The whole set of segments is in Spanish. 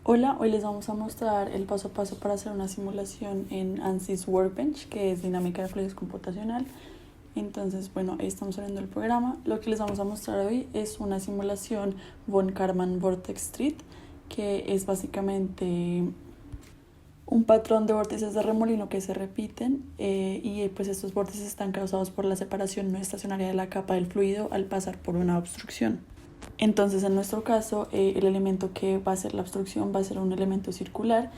Hola, hoy les vamos a mostrar el paso a paso para hacer una simulación en ANSYS Workbench, que es dinámica de fluidez computacional. Entonces, bueno, ahí estamos abriendo el programa. Lo que les vamos a mostrar hoy es una simulación von Karman Vortex Street, que es básicamente un patrón de vórtices de remolino que se repiten y pues estos vórtices están causados por la separación no estacionaria de la capa del fluido al pasar por una obstrucción. Entonces, en nuestro caso, el elemento que va a ser la obstrucción va a ser un elemento circular.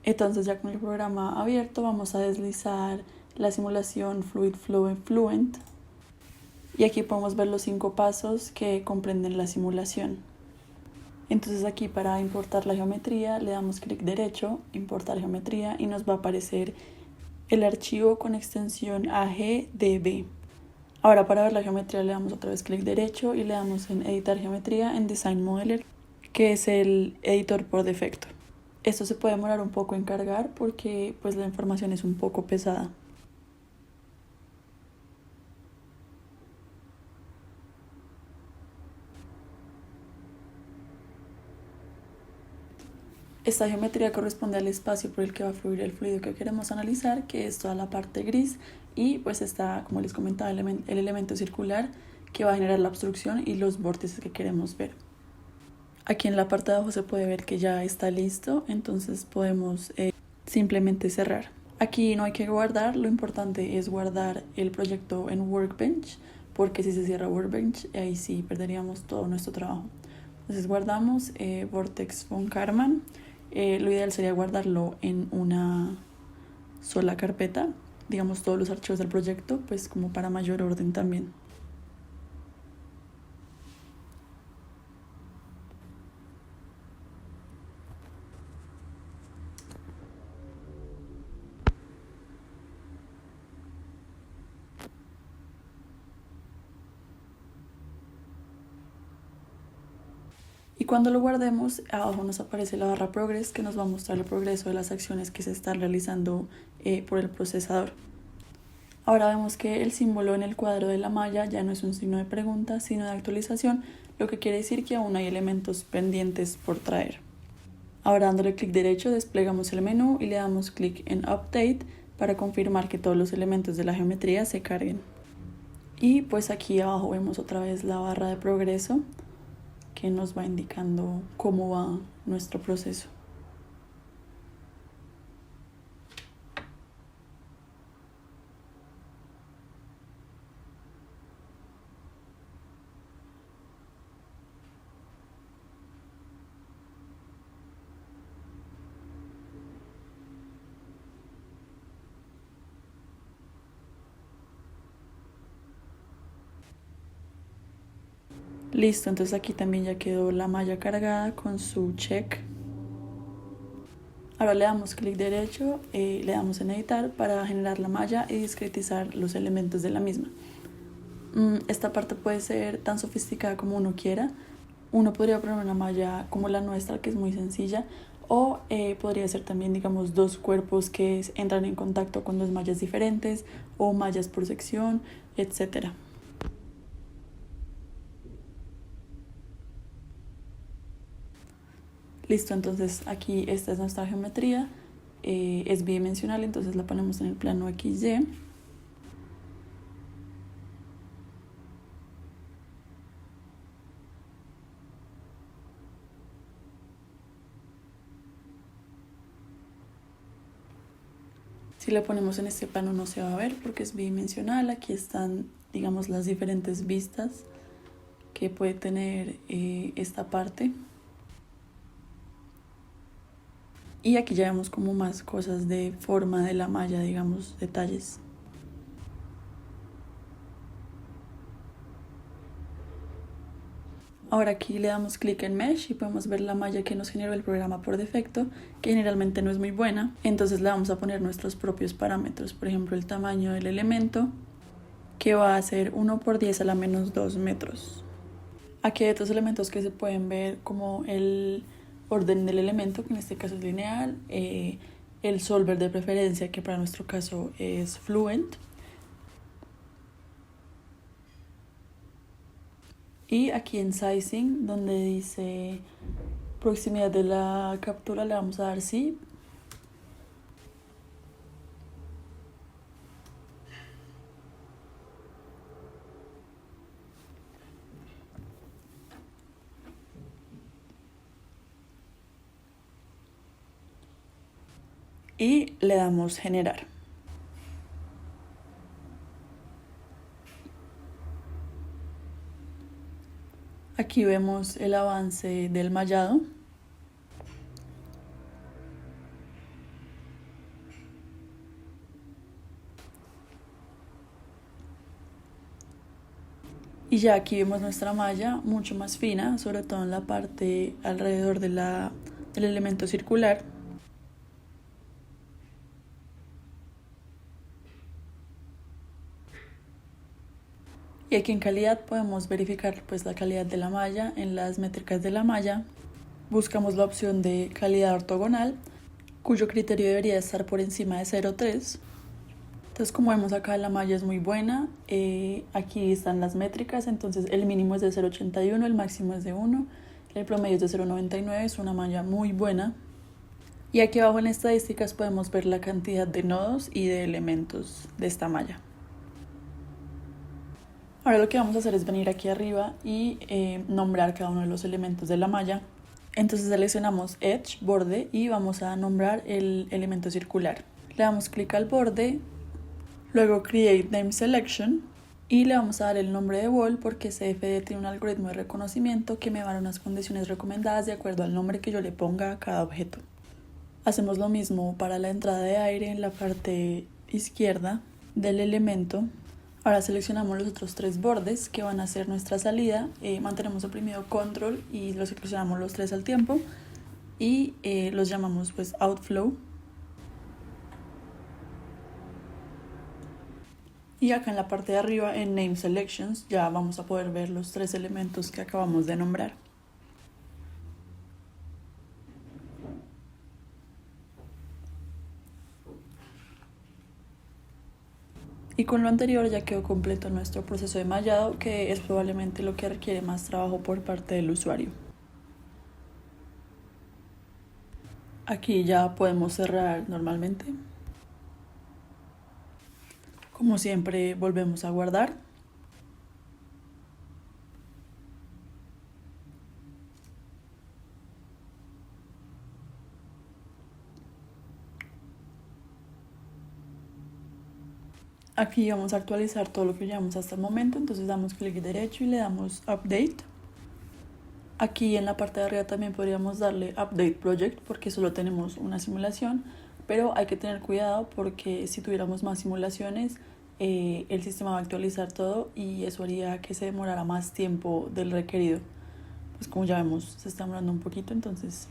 Entonces, ya con el programa abierto, vamos a deslizar la simulación Fluid Flow Fluent. Y aquí podemos ver los 5 pasos que comprenden la simulación. Entonces aquí para importar la geometría le damos clic derecho, importar geometría, y nos va a aparecer el archivo con extensión AGDB. Ahora para ver la geometría le damos otra vez clic derecho y le damos en editar geometría en Design Modeler, que es el editor por defecto. Esto se puede demorar un poco en cargar porque pues la información es un poco pesada. Esta geometría corresponde al espacio por el que va a fluir el fluido que queremos analizar, que es toda la parte gris, y pues está, como les comentaba, el elemento circular que va a generar la obstrucción y los vórtices que queremos ver. Aquí en la parte de abajo se puede ver que ya está listo, entonces podemos simplemente cerrar. Aquí no hay que guardar, lo importante es guardar el proyecto en Workbench, porque si se cierra Workbench, ahí sí perderíamos todo nuestro trabajo. Entonces guardamos Vortex von Karman. Lo ideal sería guardarlo en una sola carpeta, digamos todos los archivos del proyecto, pues como para mayor orden también. Y cuando lo guardemos, abajo nos aparece la barra Progress, que nos va a mostrar el progreso de las acciones que se están realizando por el procesador. Ahora vemos que el símbolo en el cuadro de la malla ya no es un signo de pregunta, sino de actualización, lo que quiere decir que aún hay elementos pendientes por traer. Ahora, dándole clic derecho, desplegamos el menú y le damos clic en Update para confirmar que todos los elementos de la geometría se carguen. Y pues aquí abajo vemos otra vez la barra de progreso que nos va indicando cómo va nuestro proceso. Listo, entonces aquí también ya quedó la malla cargada con su check. Ahora le damos clic derecho, le damos en editar para generar la malla y discretizar los elementos de la misma. Esta parte puede ser tan sofisticada como uno quiera. Uno podría poner una malla como la nuestra, que es muy sencilla, o podría ser también, digamos, dos cuerpos que entran en contacto con dos mallas diferentes, o mallas por sección, etc. Listo, entonces aquí esta es nuestra geometría, es bidimensional, entonces la ponemos en el plano XY. Si la ponemos en este plano no se va a ver porque es bidimensional. Aquí están, digamos, las diferentes vistas que puede tener esta parte. Y aquí ya vemos como más cosas de forma de la malla, digamos, detalles. Ahora aquí le damos clic en Mesh y podemos ver la malla que nos generó el programa por defecto, que generalmente no es muy buena. Entonces le vamos a poner nuestros propios parámetros, por ejemplo el tamaño del elemento, que va a ser 1 por 10 a la menos 2 metros. Aquí hay otros elementos que se pueden ver como el orden del elemento, que en este caso es lineal, el solver de preferencia, que para nuestro caso es Fluent, y aquí en Sizing, donde dice proximidad de la captura le vamos a dar sí. Y le damos generar. Aquí vemos el avance del mallado. Y ya aquí vemos nuestra malla mucho más fina, sobre todo en la parte alrededor del elemento circular. Y aquí en calidad podemos verificar pues la calidad de la malla en las métricas de la malla. Buscamos la opción de calidad ortogonal, cuyo criterio debería estar por encima de 0,3. Entonces, como vemos acá, la malla es muy buena. Aquí están las métricas, entonces el mínimo es de 0,81, el máximo es de 1, el promedio es de 0,99, es una malla muy buena. Y aquí abajo en estadísticas podemos ver la cantidad de nodos y de elementos de esta malla. Ahora lo que vamos a hacer es venir aquí arriba y nombrar cada uno de los elementos de la malla. Entonces seleccionamos Edge, borde, y vamos a nombrar el elemento circular. Le damos clic al borde, luego Create Name Selection, y le vamos a dar el nombre de wall porque CFD tiene un algoritmo de reconocimiento que me va a dar unas condiciones recomendadas de acuerdo al nombre que yo le ponga a cada objeto. Hacemos lo mismo para la entrada de aire en la parte izquierda del elemento. Ahora seleccionamos los otros tres bordes que van a ser nuestra salida. Mantenemos oprimido Control y los seleccionamos los tres al tiempo y los llamamos pues Outflow. Y acá en la parte de arriba en Name Selections ya vamos a poder ver los tres elementos que acabamos de nombrar. Y con lo anterior ya quedó completo nuestro proceso de mallado, que es probablemente lo que requiere más trabajo por parte del usuario. Aquí ya podemos cerrar normalmente. Como siempre, volvemos a guardar. Aquí vamos a actualizar todo lo que llevamos hasta el momento, entonces damos clic derecho y le damos Update. Aquí en la parte de arriba también podríamos darle Update Project porque solo tenemos una simulación, pero hay que tener cuidado porque si tuviéramos más simulaciones, el sistema va a actualizar todo y eso haría que se demorara más tiempo del requerido. Pues como ya vemos, se está demorando un poquito, entonces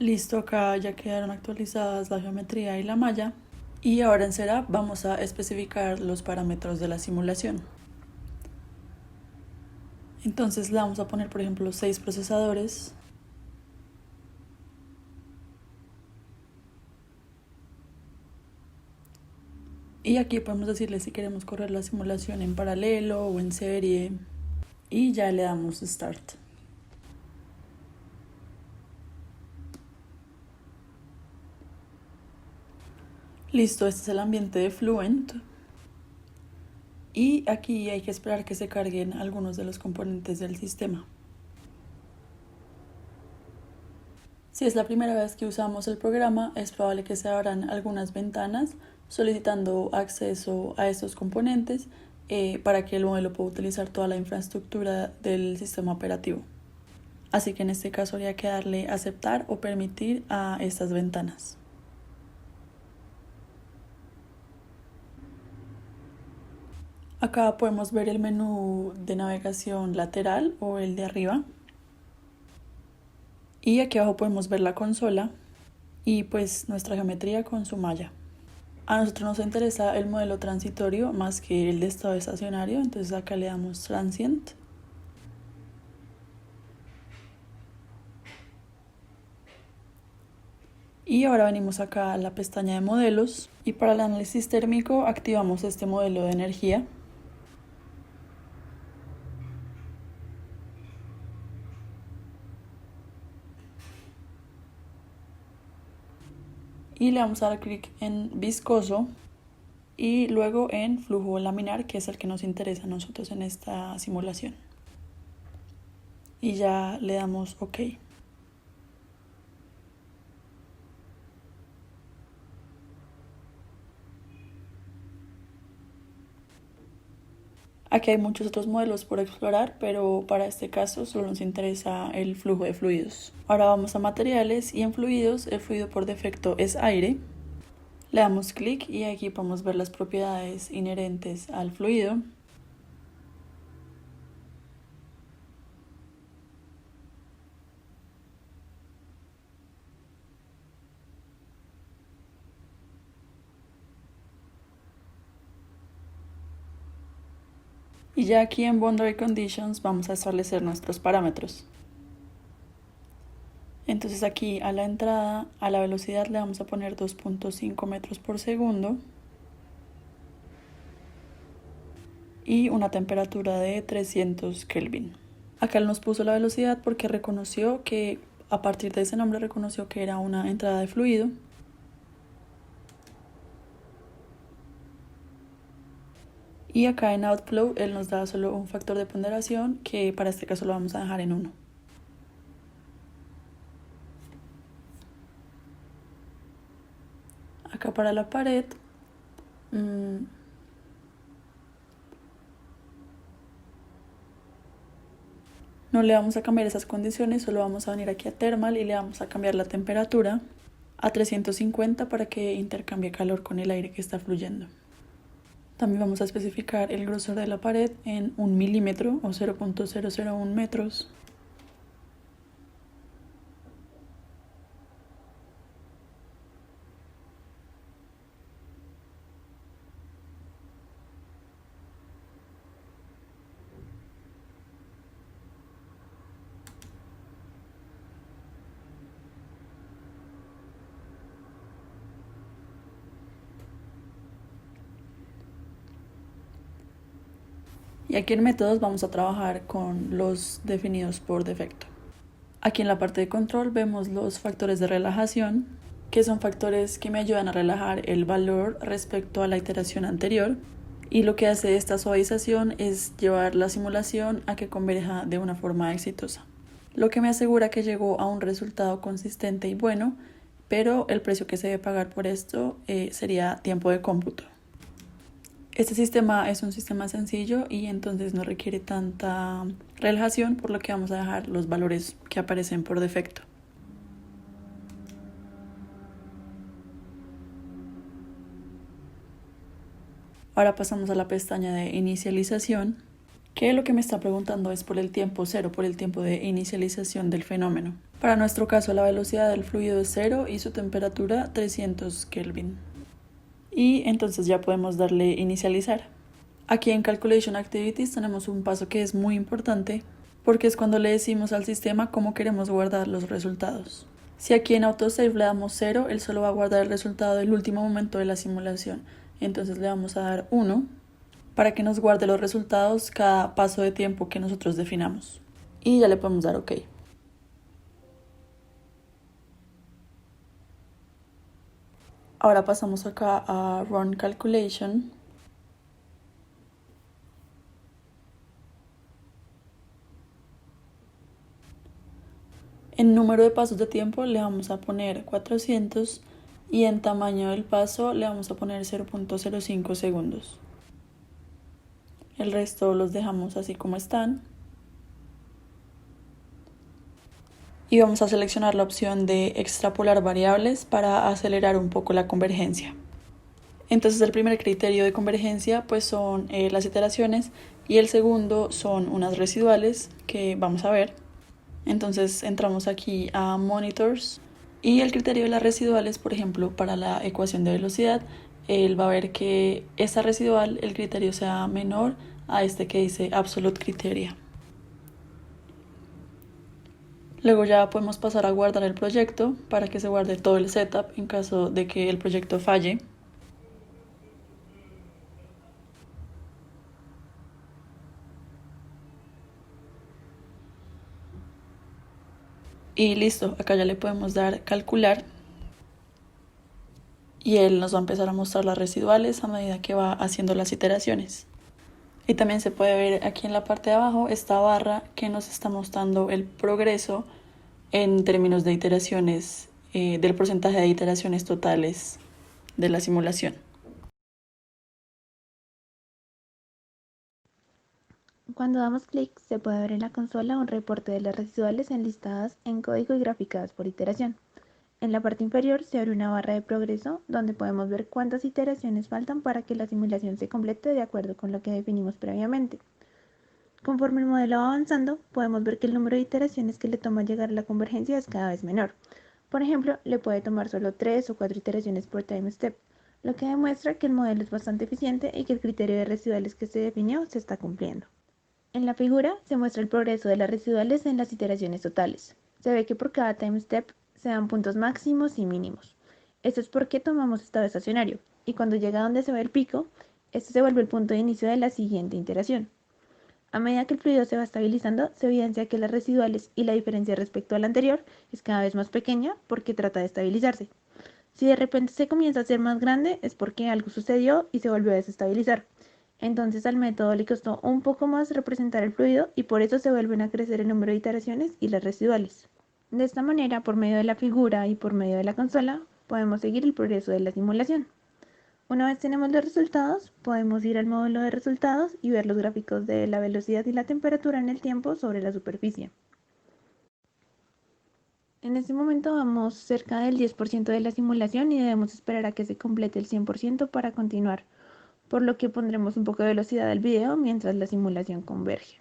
listo, acá ya quedaron actualizadas la geometría y la malla. Y ahora en Setup vamos a especificar los parámetros de la simulación. Entonces le vamos a poner, por ejemplo, 6 procesadores. Y aquí podemos decirle si queremos correr la simulación en paralelo o en serie. Y ya le damos Start. Listo, este es el ambiente de Fluent. Y aquí hay que esperar que se carguen algunos de los componentes del sistema. Si es la primera vez que usamos el programa, es probable que se abran algunas ventanas solicitando acceso a estos componentes para que el modelo pueda utilizar toda la infraestructura del sistema operativo. Así que en este caso habría que darle aceptar o permitir a estas ventanas. Acá podemos ver el menú de navegación lateral o el de arriba. Y aquí abajo podemos ver la consola y pues nuestra geometría con su malla. A nosotros nos interesa el modelo transitorio más que el de estado estacionario, entonces acá le damos transient. Y ahora venimos acá a la pestaña de modelos y para el análisis térmico activamos este modelo de energía. Y le vamos a dar clic en viscoso y luego en flujo laminar, que es el que nos interesa a nosotros en esta simulación. Y ya le damos OK. Aquí hay muchos otros modelos por explorar, pero para este caso solo nos interesa el flujo de fluidos. Ahora vamos a materiales y en fluidos el fluido por defecto es aire. Le damos clic y aquí podemos ver las propiedades inherentes al fluido. Y ya aquí en Boundary Conditions vamos a establecer nuestros parámetros. Entonces aquí a la entrada, a la velocidad le vamos a poner 2.5 metros por segundo. Y una temperatura de 300 Kelvin. Acá él nos puso la velocidad porque reconoció que, a partir de ese nombre, reconoció que era una entrada de fluido. Y acá en Outflow él nos da solo un factor de ponderación que para este caso lo vamos a dejar en 1. Acá para la pared no le vamos a cambiar esas condiciones, solo vamos a venir aquí a Thermal y le vamos a cambiar la temperatura a 350 para que intercambie calor con el aire que está fluyendo. También vamos a especificar el grosor de la pared en 1 milímetro o 0.001 metros. Y aquí en métodos vamos a trabajar con los definidos por defecto. Aquí en la parte de control vemos los factores de relajación, que son factores que me ayudan a relajar el valor respecto a la iteración anterior. Y lo que hace esta suavización es llevar la simulación a que converja de una forma exitosa. Lo que me asegura que llegó a un resultado consistente y bueno, pero el precio que se debe pagar por esto sería tiempo de cómputo. Este sistema es un sistema sencillo y entonces no requiere tanta relajación, por lo que vamos a dejar los valores que aparecen por defecto. Ahora pasamos a la pestaña de inicialización, que lo que me está preguntando es por el tiempo cero, por el tiempo de inicialización del fenómeno. Para nuestro caso la velocidad del fluido es 0 y su temperatura 300 Kelvin. Y entonces ya podemos darle inicializar. Aquí en Calculation Activities tenemos un paso que es muy importante porque es cuando le decimos al sistema cómo queremos guardar los resultados. Si aquí en Autosave le damos 0, él solo va a guardar el resultado del último momento de la simulación. Entonces le vamos a dar 1 para que nos guarde los resultados cada paso de tiempo que nosotros definamos. Y ya le podemos dar OK. Ahora pasamos acá a Run Calculation. En número de pasos de tiempo le vamos a poner 400 y en tamaño del paso le vamos a poner 0.05 segundos. El resto los dejamos así como están. Y vamos a seleccionar la opción de extrapolar variables para acelerar un poco la convergencia. Entonces el primer criterio de convergencia pues son las iteraciones y el segundo son unas residuales que vamos a ver. Entonces entramos aquí a Monitors y el criterio de las residuales, por ejemplo, para la ecuación de velocidad, él va a ver que esa residual, el criterio sea menor a este que dice Absolute Criteria. Luego ya podemos pasar a guardar el proyecto para que se guarde todo el setup en caso de que el proyecto falle. Y listo, acá ya le podemos dar calcular y él nos va a empezar a mostrar las residuales a medida que va haciendo las iteraciones. Y también se puede ver aquí en la parte de abajo esta barra que nos está mostrando el progreso en términos de iteraciones, del porcentaje de iteraciones totales de la simulación. Cuando damos clic, se puede ver en la consola un reporte de las residuales enlistadas en código y graficadas por iteración. En la parte inferior se abre una barra de progreso donde podemos ver cuántas iteraciones faltan para que la simulación se complete de acuerdo con lo que definimos previamente. Conforme el modelo va avanzando, podemos ver que el número de iteraciones que le toma llegar a la convergencia es cada vez menor. Por ejemplo, le puede tomar solo 3 o 4 iteraciones por time step, lo que demuestra que el modelo es bastante eficiente y que el criterio de residuales que se definió se está cumpliendo. En la figura se muestra el progreso de las residuales en las iteraciones totales. Se ve que por cada time step se dan puntos máximos y mínimos. Esto es porque tomamos estado estacionario, y cuando llega a donde se ve el pico, este se vuelve el punto de inicio de la siguiente iteración. A medida que el fluido se va estabilizando, se evidencia que las residuales y la diferencia respecto a la anterior es cada vez más pequeña porque trata de estabilizarse. Si de repente se comienza a hacer más grande es porque algo sucedió y se volvió a desestabilizar. Entonces al método le costó un poco más representar el fluido y por eso se vuelven a crecer el número de iteraciones y las residuales. De esta manera, por medio de la figura y por medio de la consola, podemos seguir el progreso de la simulación. Una vez tenemos los resultados, podemos ir al módulo de resultados y ver los gráficos de la velocidad y la temperatura en el tiempo sobre la superficie. En este momento vamos cerca del 10% de la simulación y debemos esperar a que se complete el 100% para continuar, por lo que pondremos un poco de velocidad al video mientras la simulación converge.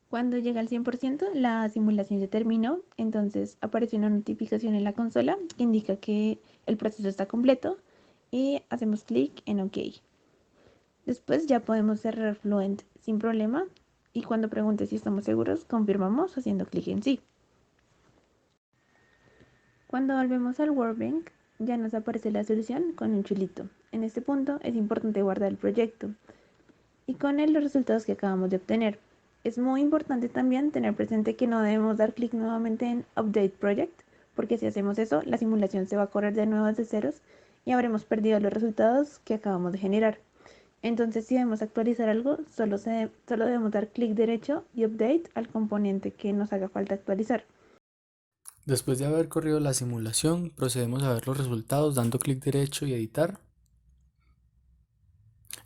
Cuando llega al 100%, la simulación se terminó, entonces aparece una notificación en la consola que indica que el proceso está completo y hacemos clic en OK. Después ya podemos cerrar Fluent sin problema y cuando pregunte si estamos seguros, confirmamos haciendo clic en sí. Cuando volvemos al Workbench, ya nos aparece la solución con un chulito. En este punto es importante guardar el proyecto y con él los resultados que acabamos de obtener. Es muy importante también tener presente que no debemos dar clic nuevamente en Update Project, porque si hacemos eso, la simulación se va a correr de nuevo desde ceros y habremos perdido los resultados que acabamos de generar. Entonces, si debemos actualizar algo, solo debemos dar clic derecho y Update al componente que nos haga falta actualizar. Después de haber corrido la simulación, procedemos a ver los resultados dando clic derecho y editar.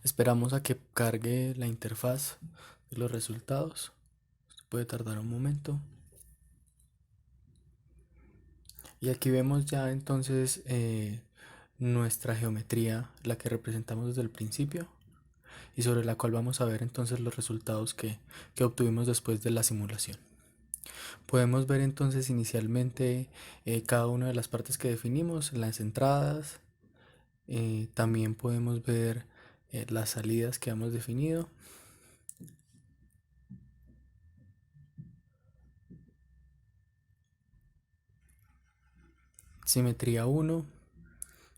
Esperamos a que cargue la interfaz de los resultados. Esto puede tardar un momento. Y aquí vemos ya entonces nuestra geometría, la que representamos desde el principio y sobre la cual vamos a ver entonces los resultados que obtuvimos después de la simulación. Podemos ver entonces inicialmente cada una de las partes que definimos, las entradas, también podemos ver las salidas que hemos definido. Simetría 1,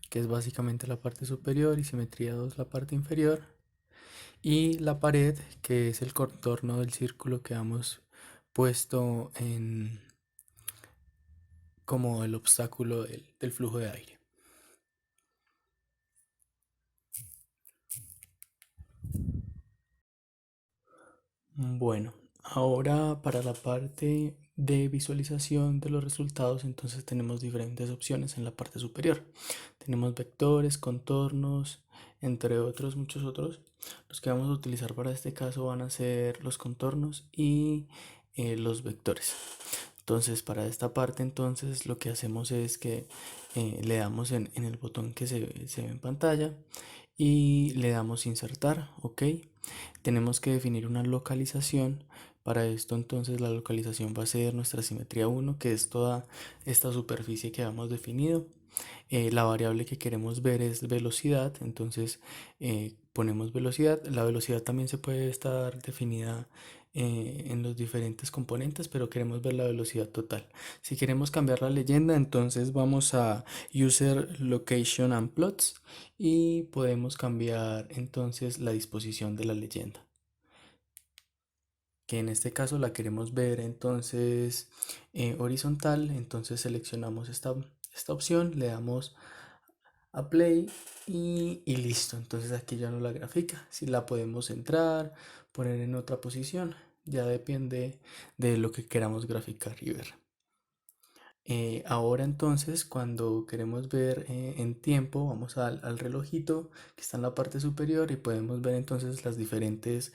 que es básicamente la parte superior, y simetría 2, la parte inferior. Y la pared, que es el contorno del círculo que hemos puesto en como el obstáculo del flujo de aire. Bueno, ahora para la parte de visualización de los resultados, entonces tenemos diferentes opciones en la parte superior. Tenemos vectores, contornos, entre otros, muchos otros. Los que vamos a utilizar para este caso van a ser los contornos y los vectores. Entonces, para esta parte, entonces lo que hacemos es que le damos en el botón que se ve en pantalla y le damos insertar, ok. Tenemos que definir una localización. Para esto entonces la localización va a ser nuestra simetría 1, que es toda esta superficie que hemos definido. La variable que queremos ver es velocidad, entonces ponemos velocidad. La velocidad también se puede estar definida en los diferentes componentes, pero queremos ver la velocidad total. Si queremos cambiar la leyenda, entonces vamos a User Location and Plots y podemos cambiar entonces la disposición de la leyenda, que en este caso la queremos ver entonces horizontal. Entonces seleccionamos esta opción, le damos a play y listo. Entonces aquí ya no la grafica. Si la podemos centrar, poner en otra posición, ya depende de lo que queramos graficar y ver. Ahora entonces cuando queremos ver en tiempo, vamos al relojito que está en la parte superior y podemos ver entonces los diferentes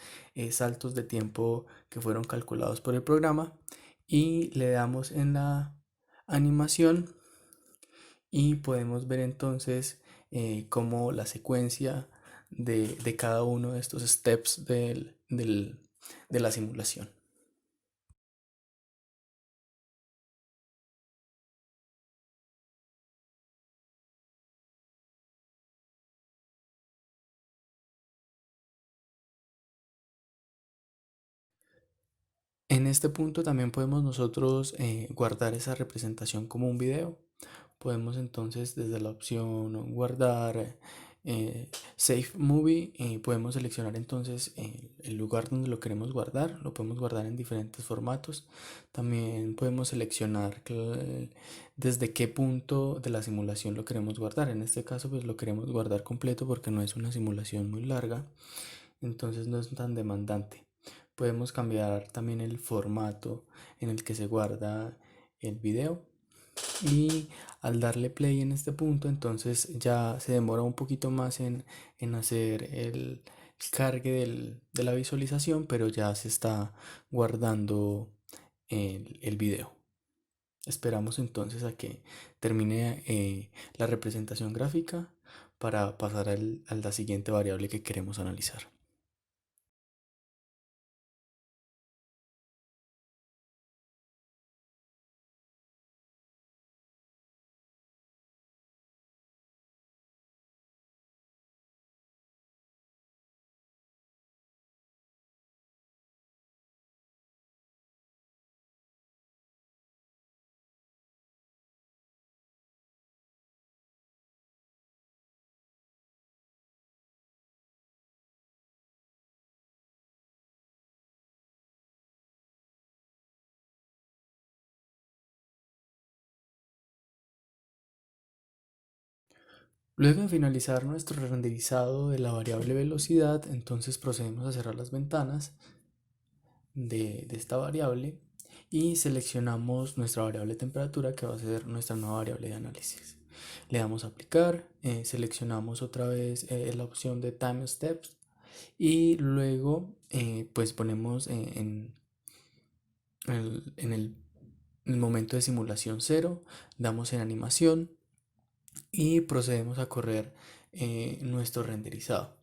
saltos de tiempo que fueron calculados por el programa, y le damos en la animación y podemos ver entonces cómo la secuencia de cada uno de estos steps de la simulación. En este punto también podemos nosotros guardar esa representación como un video. Podemos entonces desde la opción guardar Save Movie, podemos seleccionar entonces el lugar donde lo queremos guardar. Lo podemos guardar en diferentes formatos. También podemos seleccionar desde qué punto de la simulación lo queremos guardar. En este caso pues lo queremos guardar completo porque no es una simulación muy larga, entonces no es tan demandante. Podemos cambiar también el formato en el que se guarda el video, y al darle play en este punto entonces ya se demora un poquito más en hacer el cargue de la visualización, pero ya se está guardando el video. Esperamos entonces a que termine la representación gráfica para pasar a la siguiente variable que queremos analizar. Luego de finalizar nuestro renderizado de la variable velocidad, entonces procedemos a cerrar las ventanas de esta variable y seleccionamos nuestra variable temperatura, que va a ser nuestra nueva variable de análisis. Le damos a aplicar, seleccionamos otra vez la opción de time steps y luego pues ponemos en el En el momento de simulación cero, damos en animación y procedemos a correr nuestro renderizado.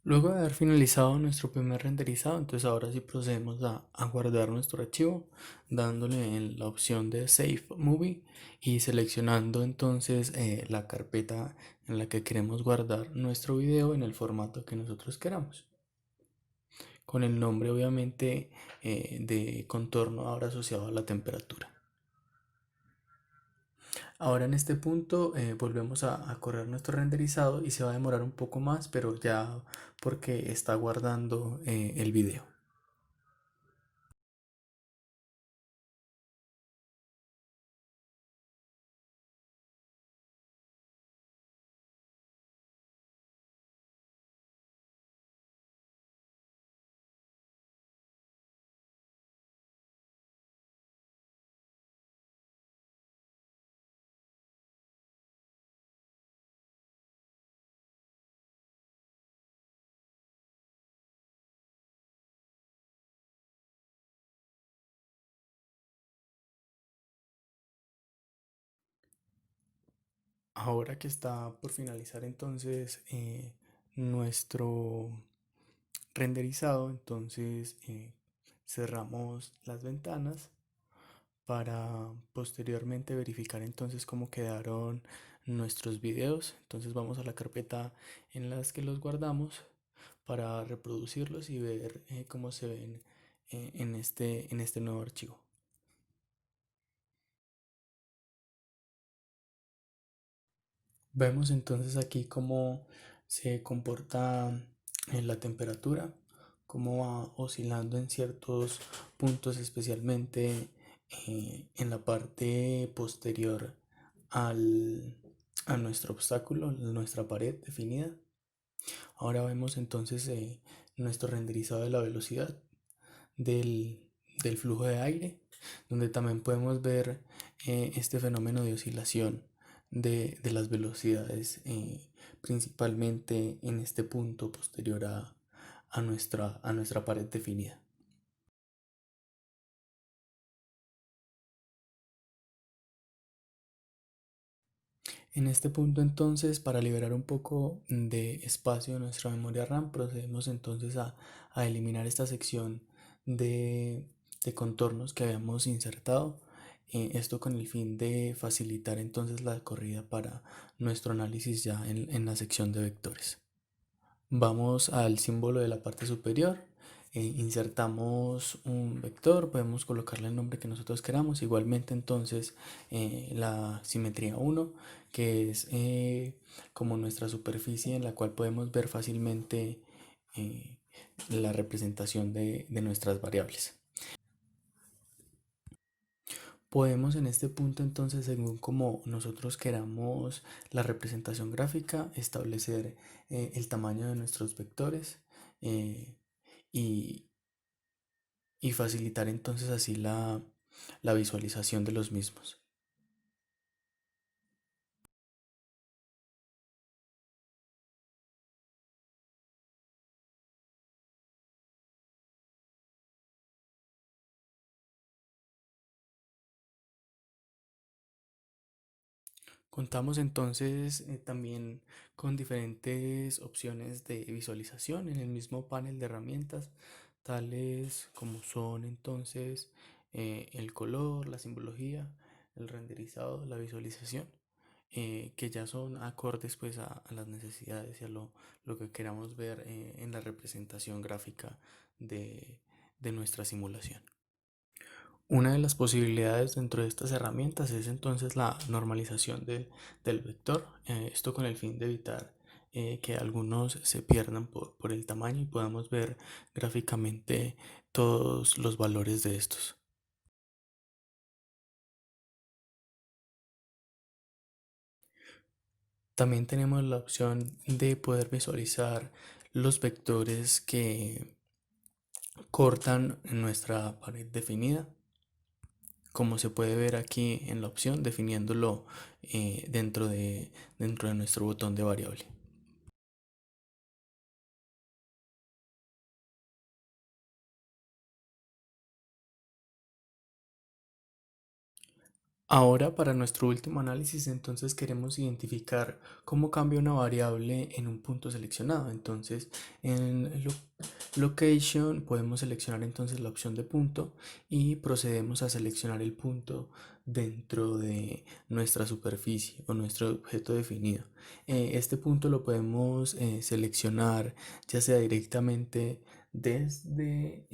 Luego de haber finalizado nuestro primer renderizado, entonces ahora sí procedemos a guardar nuestro archivo, dándole en la opción de Save Movie y seleccionando entonces la carpeta en la que queremos guardar nuestro video en el formato que nosotros queramos, con el nombre obviamente de contorno ahora asociado a la temperatura. Ahora en este punto volvemos a correr nuestro renderizado y se va a demorar un poco más, pero ya porque está guardando el video. Ahora que está por finalizar entonces nuestro renderizado, entonces cerramos las ventanas para posteriormente verificar entonces cómo quedaron nuestros videos. Entonces vamos a la carpeta en las que los guardamos para reproducirlos y ver cómo se ven en este nuevo archivo. Vemos entonces aquí cómo se comporta la temperatura, cómo va oscilando en ciertos puntos, especialmente en la parte posterior al, a nuestro obstáculo, nuestra pared definida. Ahora vemos entonces nuestro renderizado de la velocidad del, del flujo de aire, donde también podemos ver este fenómeno de oscilación de las velocidades, principalmente en este punto posterior a nuestra pared definida. En este punto entonces, para liberar un poco de espacio en nuestra memoria RAM, procedemos entonces a eliminar esta sección de, de contornos que habíamos insertado. Esto con el fin de facilitar entonces la corrida para nuestro análisis ya en la sección de vectores. Vamos al símbolo de la parte superior, insertamos un vector, podemos colocarle el nombre que nosotros queramos, igualmente entonces la simetría 1, que es como nuestra superficie en la cual podemos ver fácilmente eh, la representación de nuestras variables. Podemos en este punto entonces, según como nosotros queramos la representación gráfica, establecer el tamaño de nuestros vectores eh, y, y facilitar entonces así la visualización de los mismos. Contamos entonces también con diferentes opciones de visualización en el mismo panel de herramientas, tales como son entonces el color, la simbología, el renderizado, la visualización, que ya son acordes pues a las necesidades y a lo que queramos ver en la representación gráfica de nuestra simulación. Una de las posibilidades dentro de estas herramientas es entonces la normalización del vector, esto con el fin de evitar que algunos se pierdan por el tamaño y podamos ver gráficamente todos los valores de estos. También tenemos la opción de poder visualizar los vectores cortan nuestra pared definida, como se puede ver aquí en la opción, definiéndolo dentro de nuestro botón de variable. Ahora, para nuestro último análisis, entonces queremos identificar cómo cambia una variable en un punto seleccionado. Entonces, en location podemos seleccionar entonces la opción de punto y procedemos a seleccionar el punto dentro de nuestra superficie o nuestro objeto definido. Este punto lo podemos seleccionar ya sea directamente desde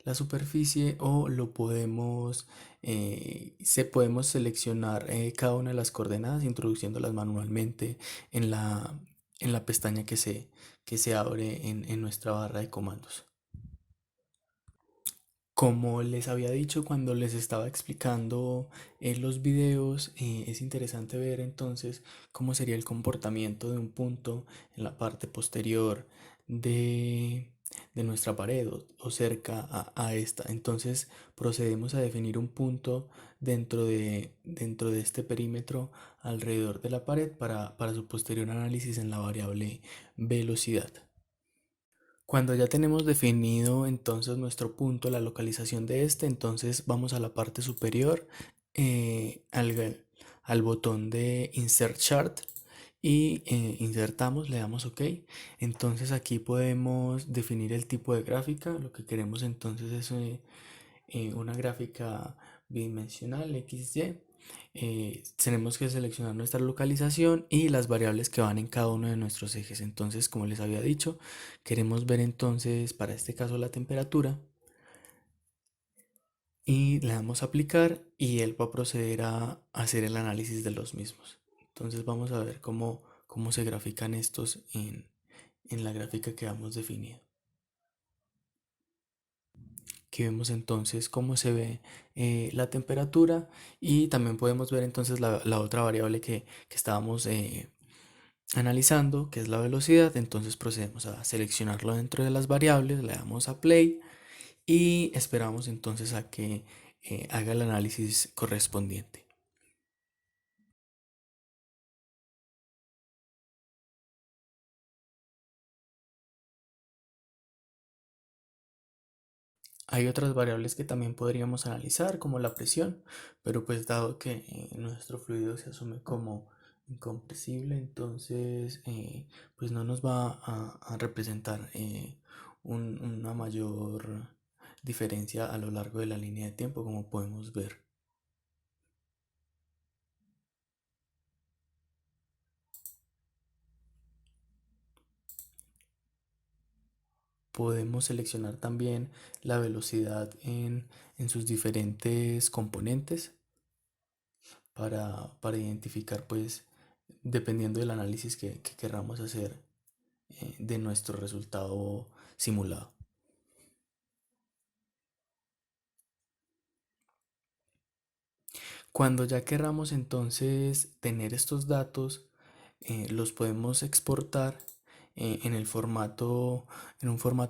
la superficie, o lo podemos podemos seleccionar cada una de las coordenadas introduciéndolas manualmente en en la pestaña que se abre en nuestra barra de comandos. Como les había dicho cuando les estaba explicando los videos, es interesante ver entonces cómo sería el comportamiento de un punto en la parte posterior de, de nuestra pared o cerca a esta. Entonces procedemos a definir un punto dentro de este perímetro alrededor de la pared para su posterior análisis en la variable velocidad. Cuando ya tenemos definido entonces nuestro punto, la localización de este, entonces vamos a la parte superior, al botón de Insert Chart y insertamos, le damos OK. Entonces aquí podemos definir el tipo de gráfica. Lo que queremos entonces es una gráfica bidimensional XY. Tenemos que seleccionar nuestra localización y las variables que van en cada uno de nuestros ejes. Entonces, como les había dicho, queremos ver entonces para este caso la temperatura y le damos a aplicar y él va a proceder a hacer el análisis de los mismos. Entonces vamos a ver cómo se grafican estos en la gráfica que hemos definido. Aquí vemos entonces cómo se ve la temperatura, y también podemos ver entonces la otra variable que estábamos analizando, que es la velocidad. Entonces procedemos a seleccionarlo dentro de las variables, le damos a play y esperamos entonces a que haga el análisis correspondiente. Hay otras variables que también podríamos analizar, como la presión, pero pues dado que nuestro fluido se asume como incompresible, entonces pues no nos va a representar una mayor diferencia a lo largo de la línea de tiempo, como podemos ver. Podemos seleccionar también la velocidad en sus diferentes componentes para identificar, pues, dependiendo del análisis que querramos hacer de nuestro resultado simulado. Cuando ya querramos entonces tener estos datos, los podemos exportar en un formato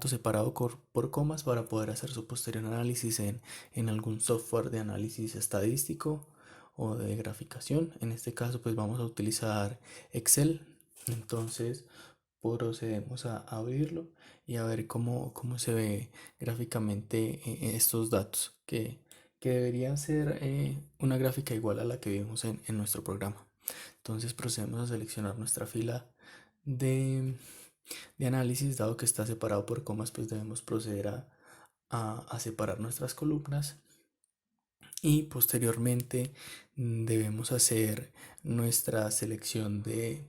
separado por comas para poder hacer su posterior análisis en algún software de análisis estadístico o de graficación. En este caso, pues vamos a utilizar Excel. Entonces procedemos a abrirlo y a ver cómo se ve gráficamente estos datos, que deberían ser una gráfica igual a la que vimos en nuestro programa. Entonces procedemos a seleccionar nuestra fila de, de análisis. Dado que está separado por comas, pues debemos proceder a separar nuestras columnas, y posteriormente debemos hacer nuestra selección de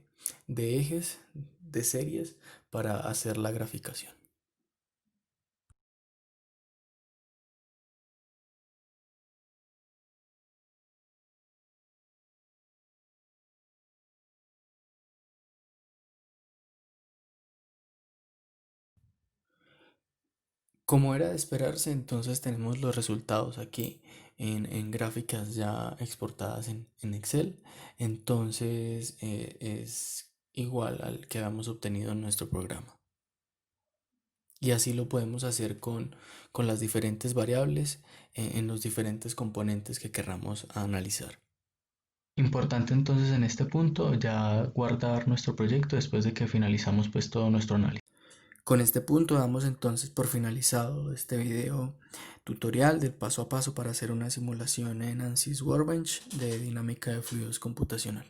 ejes, de series, para hacer la graficación. Como era de esperarse, entonces tenemos los resultados aquí en gráficas ya exportadas en Excel. Entonces es igual al que habíamos obtenido en nuestro programa. y así lo podemos hacer con las diferentes variables en los diferentes componentes que querramos analizar. Importante entonces en este punto ya guardar nuestro proyecto después de que finalizamos pues todo nuestro análisis. Con este punto damos entonces por finalizado este video tutorial del paso a paso para hacer una simulación en ANSYS Workbench de dinámica de fluidos computacional.